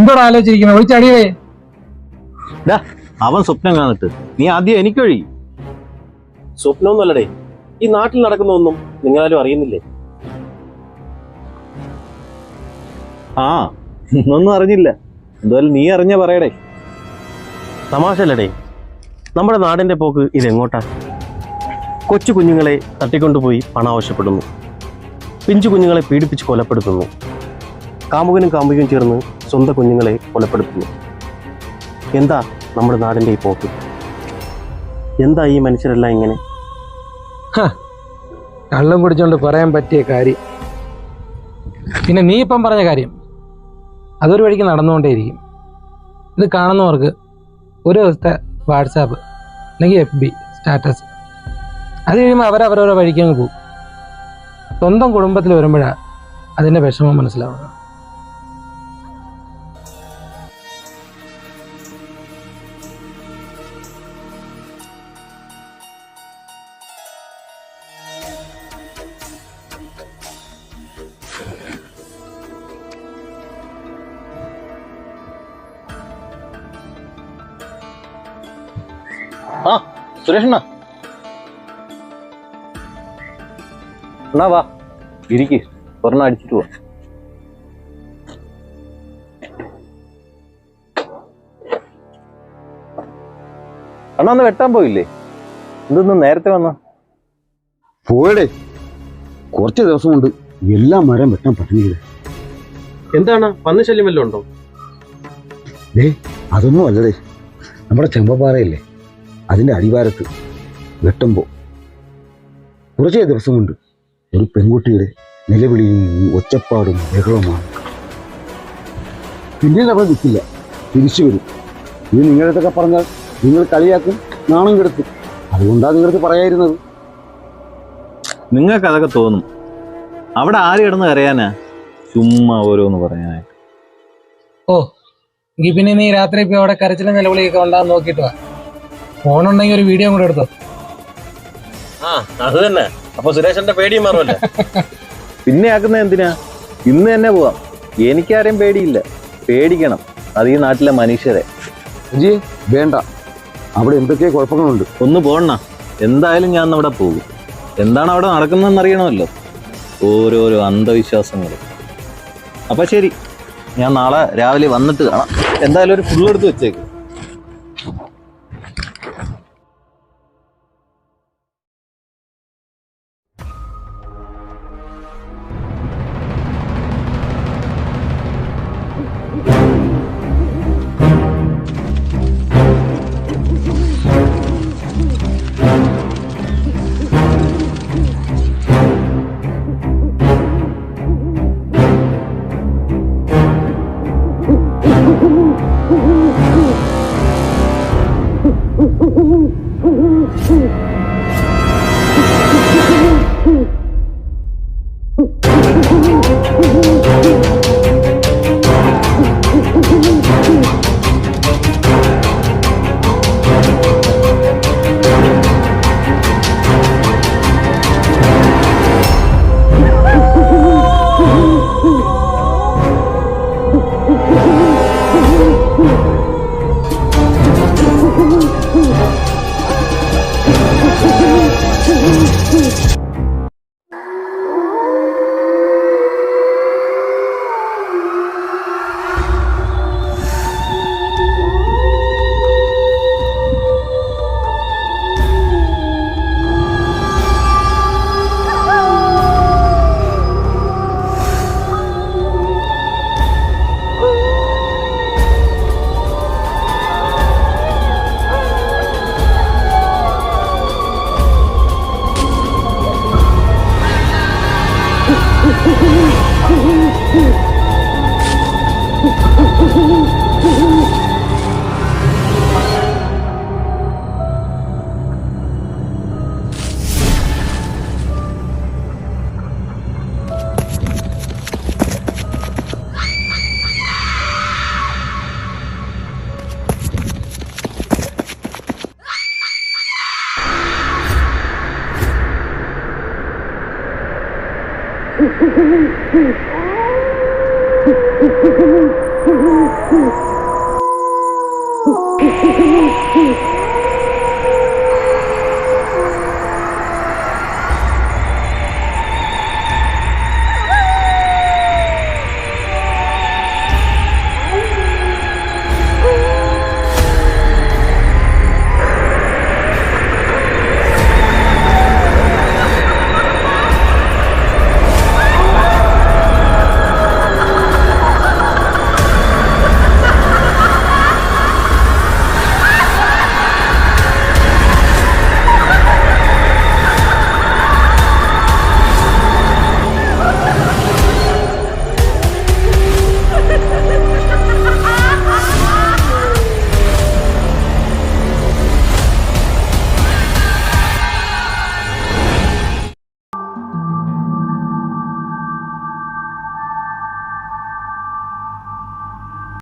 എന്തോടാ ആലോചിച്ചിരിക്കുന്നത്? ഒഴിച്ചടിയേ. അവൻ സ്വപ്നം കാണിട്ട് നീ ആദ്യം എനിക്കൊഴി. സ്വപ്നമൊന്നുമല്ലടേ, ഈ നാട്ടിൽ നടക്കുന്ന ഒന്നും നിങ്ങളാരും അറിയുന്നില്ലേ? ആ, ഒന്നും അറിഞ്ഞില്ല. എന്തായാലും നീ അറിഞ്ഞ പറയടേ. തമാശല്ലടേ, നമ്മുടെ നാടിന്റെ പോക്ക് ഇതെങ്ങോട്ടാ? കൊച്ചു കുഞ്ഞുങ്ങളെ തട്ടിക്കൊണ്ടുപോയി പണം ആവശ്യപ്പെടുന്നു, പിഞ്ചു കുഞ്ഞുങ്ങളെ പീഡിപ്പിച്ച് കൊലപ്പെടുത്തുന്നു, കാമുകനും കാമുകയും ചേർന്ന് സ്വന്തം കുഞ്ഞുങ്ങളെ കൊലപ്പെടുത്തുന്നു. എന്താ നമ്മുടെ നാടിന്റെ ഈ പോക്ക്? എന്താ ഈ മനുഷ്യരെല്ലാം ഇങ്ങനെ? കള്ളും കുടിച്ചോണ്ട് പറയാൻ പറ്റിയ കാര്യം. പിന്നെ നീ ഇപ്പം പറഞ്ഞ കാര്യം അതൊരു വഴിക്ക് നടന്നുകൊണ്ടേയിരിക്കും. ഇത് കാണുന്നവർക്ക് ഒരു ദിവസത്തെ വാട്സാപ്പ് അല്ലെങ്കിൽ FB സ്റ്റാറ്റസ്, അത് കഴിയുമ്പോൾ അവരവരോരോ വഴിക്കങ്ങ് പോകും. സ്വന്തം കുടുംബത്തിൽ വരുമ്പോഴാണ് അതിൻ്റെ വിഷമം മനസ്സിലാവുന്നത്. ആ സുരേഷണ്ണ, എന്നാ വാ ഇരിക്ക്, ഒരെണ്ണം അടിച്ചിട്ട് പോവാ. അണ്ണാ ഒന്ന് വെട്ടാൻ പോയില്ലേ? എന്തൊന്ന് നേരത്തെ വന്ന? പോയടേ, കുറച്ച് ദിവസം കൊണ്ട് എല്ലാ മരം വെട്ടാൻ പറ്റുന്നില്ല. എന്താണ്, പന്നി ശല്യം വല്ലതും ഉണ്ടോ? അതൊന്നും അല്ലടേ, നമ്മുടെ ചെമ്പപ്പാറയില്ലേ, അതിൻ്റെ അടിവാരത്ത് വെട്ടുമ്പോൾ കുറച്ചേ ദിവസം കൊണ്ട് ഒരു പെൺകുട്ടിയുടെ നിലവിളിയും ഒച്ചപ്പാടും ബഹളവുമാണ്. പിന്നീട് അവിടെ നിൽക്കില്ല, തിരിച്ചു വരും. ഇത് നിങ്ങളടുത്തൊക്കെ പറഞ്ഞാൽ നിങ്ങൾ കളിയാക്കും, നാണം കെടുത്തും. അതുകൊണ്ടാണ് നിങ്ങളടുത്ത് പറയായിരുന്നത്. നിങ്ങൾക്ക് അതൊക്കെ തോന്നും. അവിടെ ആര് കിടന്ന് കരയാനാ, ചുമ്മാ ഓരോന്ന് പറയാനായിട്ട്. ഓ, എങ്കിൽ പിന്നെ നീ രാത്രി ഇപ്പോൾ അവിടെ കരച്ചിലും നിലവിളിയൊക്കെ ഉണ്ടാകുന്ന നോക്കിയിട്ട് വാ. ഫോണുണ്ടെങ്കിൽ ഒരു വീഡിയോ കൂടെ എടുത്തോ. ആ, അത് തന്നെ. അപ്പൊ സുരേഷന്റെ പേടിയും മാറുമല്ലേ? പിന്നെ ആക്കുന്ന എന്തിനാ? ഇന്ന് തന്നെ പോവാം. എനിക്കാരെയും പേടിയില്ല. പേടിക്കണം അത് ഈ നാട്ടിലെ മനുഷ്യരെ. വേണ്ട, അവിടെ എന്തൊക്കെ കുഴപ്പങ്ങളുണ്ട്. ഒന്ന് പോണ, എന്തായാലും ഞാൻ അവിടെ പോകും. എന്താണ് അവിടെ നടക്കുന്നതെന്ന് അറിയണമല്ലോ, ഓരോരോ അന്ധവിശ്വാസങ്ങൾ. അപ്പൊ ശരി, ഞാൻ നാളെ രാവിലെ വന്നിട്ട് കാണാം. എന്തായാലും ഒരു ഫുള്ളെടുത്ത് വെച്ചേക്ക്. ആ